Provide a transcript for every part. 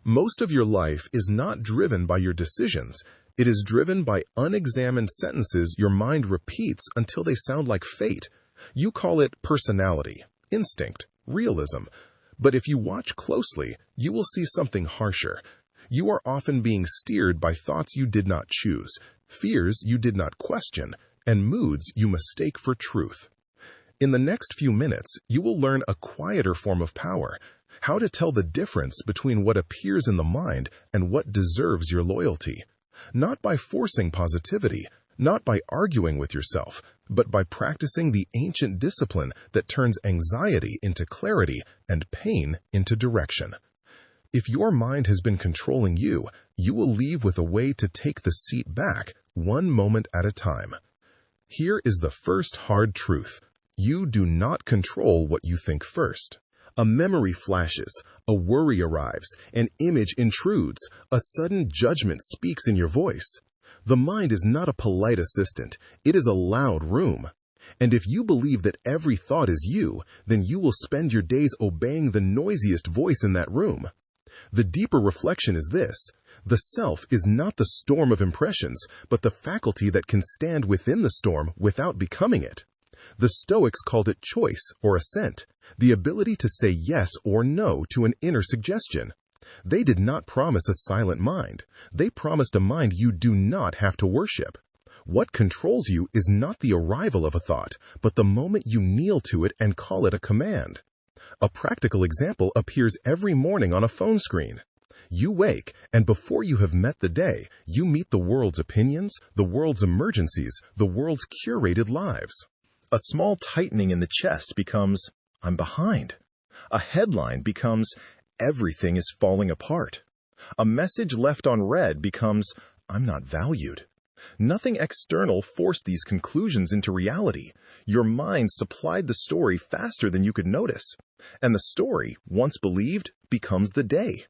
Most of your life is not driven by your decisions. It is driven by unexamined sentences your mind repeats until they sound like fate. You call it personality, instinct, realism. But if you watch closely, you will see something harsher. You are often being steered by thoughts you did not choose, fears you did not question, and moods you mistake for truth. In the next few minutes, you will learn a quieter form of power, how to tell the difference between what appears in the mind and what deserves your loyalty. Not by forcing positivity, not by arguing with yourself, but by practicing the ancient discipline that turns anxiety into clarity and pain into direction. If your mind has been controlling you, you will leave with a way to take the seat back, one moment at a time. Here is the first hard truth. You do not control what you think first. A memory flashes, a worry arrives, an image intrudes, a sudden judgment speaks in your voice. The mind is not a polite assistant, it is a loud room. And if you believe that every thought is you, then you will spend your days obeying the noisiest voice in that room. The deeper reflection is this: the self is not the storm of impressions, but the faculty that can stand within the storm without becoming it. The Stoics called it choice or assent, the ability to say yes or no to an inner suggestion. They did not promise a silent mind. They promised a mind you do not have to worship. What controls you is not the arrival of a thought, but the moment you kneel to it and call it a command. A practical example appears every morning on a phone screen. You wake, and before you have met the day, you meet the world's opinions, the world's emergencies, the world's curated lives. A small tightening in the chest becomes, "I'm behind." A headline becomes, "Everything is falling apart." A message left on read becomes, "I'm not valued." Nothing external forced these conclusions into reality. Your mind supplied the story faster than you could notice. And the story, once believed, becomes the day.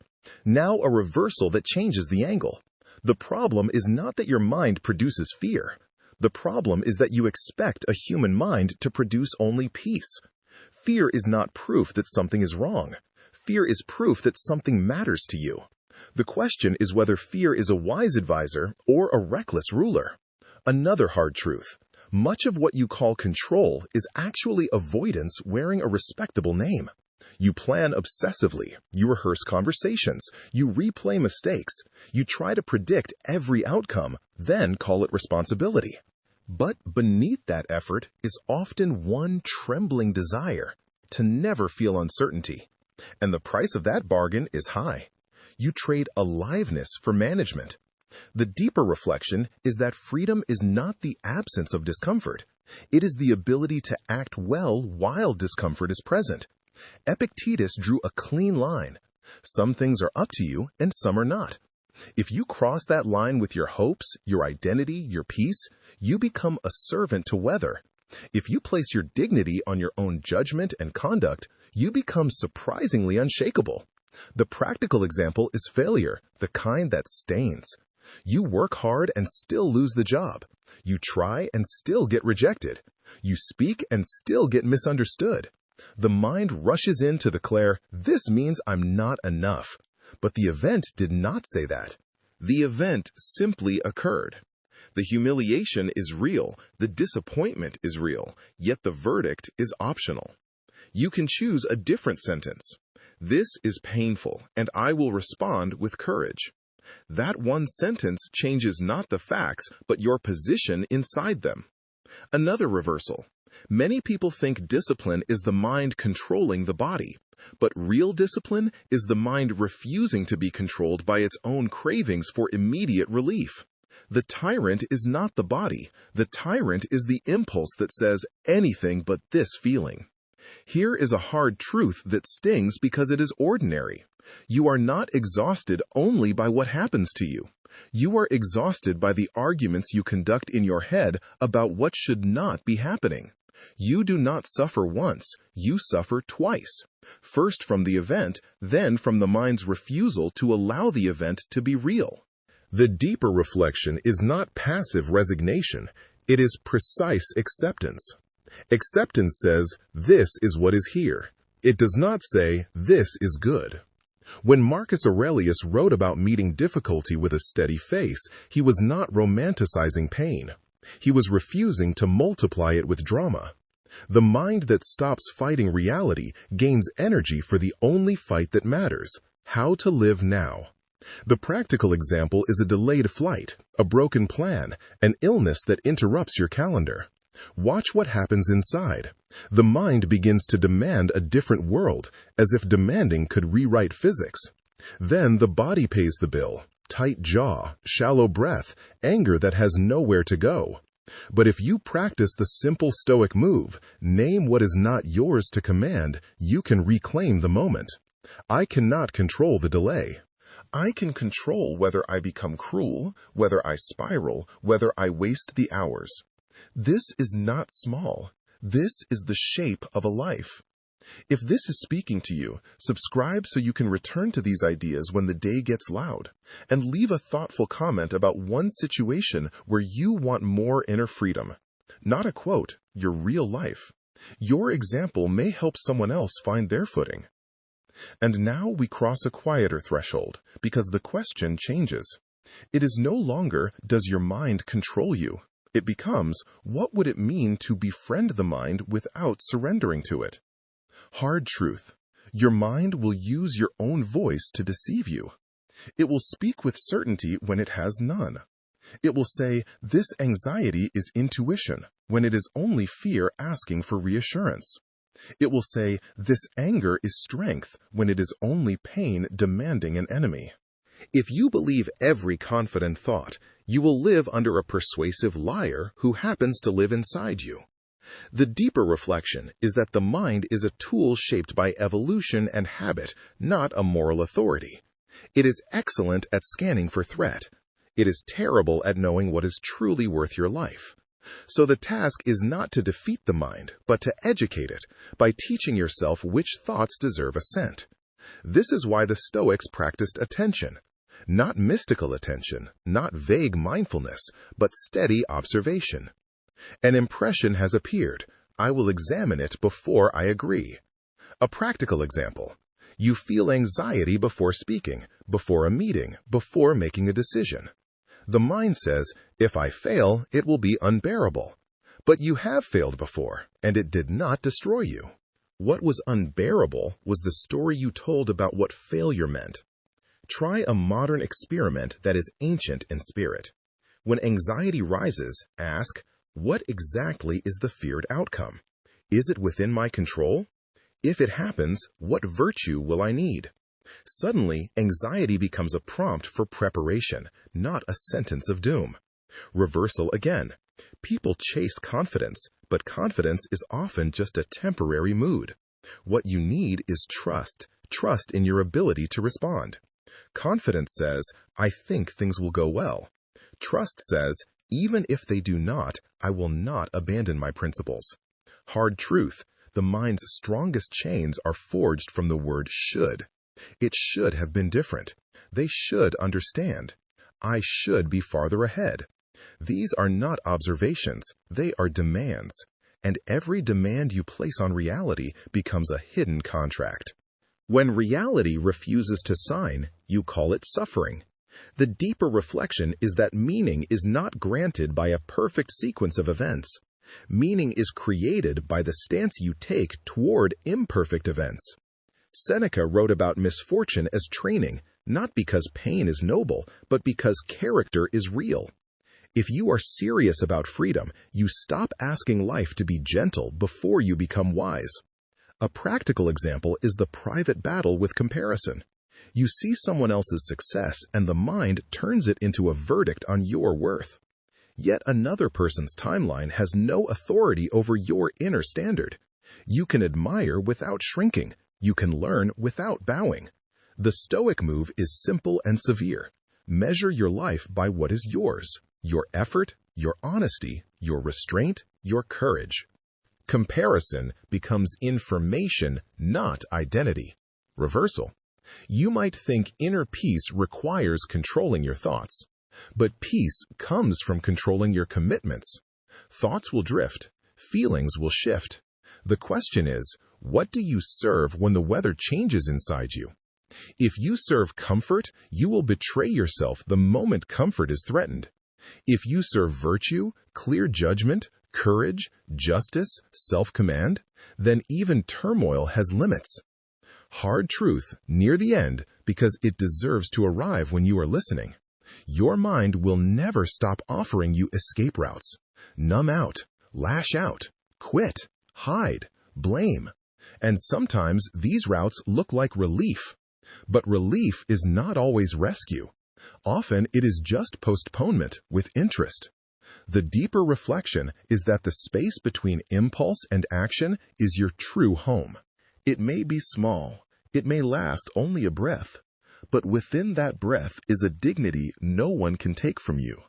Now a reversal that changes the angle. The problem is not that your mind produces fear. The problem is that you expect a human mind to produce only peace. Fear is not proof that something is wrong. Fear is proof that something matters to you. The question is whether fear is a wise advisor or a reckless ruler. Another hard truth: much of what you call control is actually avoidance wearing a respectable name. You plan obsessively, you rehearse conversations, you replay mistakes, you try to predict every outcome, then call it responsibility. But beneath that effort is often one trembling desire to never feel uncertainty. And the price of that bargain is high. You trade aliveness for management. The deeper reflection is that freedom is not the absence of discomfort. It is the ability to act well while discomfort is present. Epictetus drew a clean line. Some things are up to you and some are not. If you cross that line with your hopes, your identity, your peace, you become a servant to weather. If you place your dignity on your own judgment and conduct, you become surprisingly unshakable. The practical example is failure, the kind that stains. You work hard and still lose the job. You try and still get rejected. You speak and still get misunderstood. The mind rushes in to declare, "This means I'm not enough." But the event did not say that. The event simply occurred. The humiliation is real, the disappointment is real, yet the verdict is optional. You can choose a different sentence. "This is painful, and I will respond with courage." That one sentence changes not the facts, but your position inside them. Another reversal. Many people think discipline is the mind controlling the body, but real discipline is the mind refusing to be controlled by its own cravings for immediate relief. The tyrant is not the body. The tyrant is the impulse that says anything but this feeling. Here is a hard truth that stings because it is ordinary. You are not exhausted only by what happens to you. You are exhausted by the arguments you conduct in your head about what should not be happening. You do not suffer once, you suffer twice. First from the event, then from the mind's refusal to allow the event to be real. The deeper reflection is not passive resignation, it is precise acceptance. Acceptance says, "This is what is here." It does not say, "This is good." When Marcus Aurelius wrote about meeting difficulty with a steady face, he was not romanticizing pain. He was refusing to multiply it with drama. The mind that stops fighting reality gains energy for the only fight that matters: how to live now. The practical example is a delayed flight, a broken plan, an illness that interrupts your calendar. Watch what happens inside. The mind begins to demand a different world, as if demanding could rewrite physics. Then the body pays the bill: tight jaw, shallow breath, anger that has nowhere to go. But if you practice the simple Stoic move, name what is not yours to command, you can reclaim the moment. I cannot control the delay. I can control whether I become cruel, whether I spiral, whether I waste the hours. This is not small. This is the shape of a life. If this is speaking to you, subscribe so you can return to these ideas when the day gets loud, and leave a thoughtful comment about one situation where you want more inner freedom. Not a quote, your real life. Your example may help someone else find their footing. And now we cross a quieter threshold, because the question changes. It is no longer, does your mind control you? It becomes, what would it mean to befriend the mind without surrendering to it? Hard truth. Your mind will use your own voice to deceive you. It will speak with certainty when it has none. It will say, this anxiety is intuition, when it is only fear asking for reassurance. It will say, this anger is strength, when it is only pain demanding an enemy. If you believe every confident thought, you will live under a persuasive liar who happens to live inside you. The deeper reflection is that the mind is a tool shaped by evolution and habit, not a moral authority. It is excellent at scanning for threat. It is terrible at knowing what is truly worth your life. So the task is not to defeat the mind, but to educate it by teaching yourself which thoughts deserve assent. This is why the Stoics practiced attention. Not mystical attention, not vague mindfulness, but steady observation. An impression has appeared. I will examine it before I agree. A practical example. You feel anxiety before speaking, before a meeting, before making a decision. The mind says, if I fail, it will be unbearable. But you have failed before, and it did not destroy you. What was unbearable was the story you told about what failure meant. Try a modern experiment that is ancient in spirit. When anxiety rises, ask, what exactly is the feared outcome? Is it within my control? If it happens, what virtue will I need? Suddenly, anxiety becomes a prompt for preparation, not a sentence of doom. Reversal again. People chase confidence, but confidence is often just a temporary mood. What you need is trust in your ability to respond. Confidence says, I think things will go well. Trust says, even if they do not, I will not abandon my principles. Hard truth. The mind's strongest chains are forged from the word should. It should have been different. They should understand. I should be farther ahead. These are not observations. They are demands. And every demand you place on reality becomes a hidden contract. When reality refuses to sign, you call it suffering. The deeper reflection is that meaning is not granted by a perfect sequence of events. Meaning is created by the stance you take toward imperfect events. Seneca wrote about misfortune as training, not because pain is noble, but because character is real. If you are serious about freedom, you stop asking life to be gentle before you become wise. A practical example is the private battle with comparison. You see someone else's success, and the mind turns it into a verdict on your worth. Yet another person's timeline has no authority over your inner standard. You can admire without shrinking. You can learn without bowing. The Stoic move is simple and severe. Measure your life by what is yours: your effort, your honesty, your restraint, your courage. Comparison becomes information, not identity. Reversal. You might think inner peace requires controlling your thoughts, but peace comes from controlling your commitments. Thoughts will drift. Feelings will shift. The question is, what do you serve when the weather changes inside you? If you serve comfort, you will betray yourself the moment comfort is threatened. If you serve virtue, clear judgment, courage, justice, self-command, then even turmoil has limits. Hard truth near the end because it deserves to arrive when you are listening. Your mind will never stop offering you escape routes. Numb out, lash out, quit, hide, blame. And sometimes these routes look like relief. But relief is not always rescue. Often it is just postponement with interest. The deeper reflection is that the space between impulse and action is your true home. It may be small, it may last only a breath, but within that breath is a dignity no one can take from you.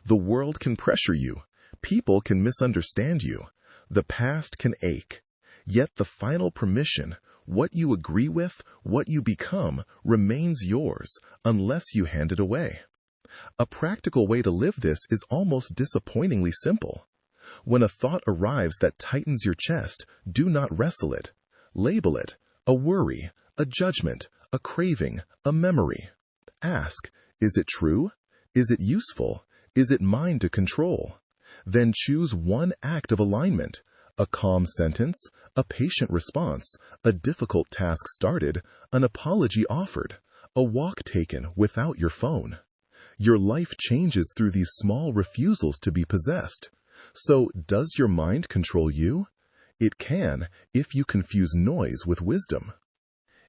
The world can pressure you, people can misunderstand you, the past can ache. Yet the final permission, what you agree with, what you become, remains yours unless you hand it away. A practical way to live this is almost disappointingly simple. When a thought arrives that tightens your chest, do not wrestle it. Label it a worry, a judgment, a craving, a memory. Ask, is it true? Is it useful? Is it mine to control? Then choose one act of alignment. A calm sentence, a patient response, a difficult task started, an apology offered, a walk taken without your phone. Your life changes through these small refusals to be possessed. So, does your mind control you? It can, if you confuse noise with wisdom.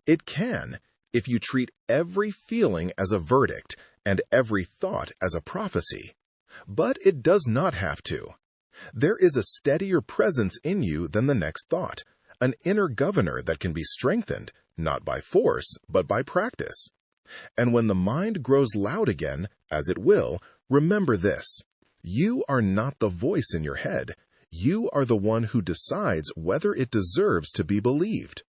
It can, if you treat every feeling as a verdict and every thought as a prophecy. But it does not have to. There is a steadier presence in you than the next thought, an inner governor that can be strengthened, not by force, but by practice. And when the mind grows loud again, as it will, remember this: you are not the voice in your head. You are the one who decides whether it deserves to be believed.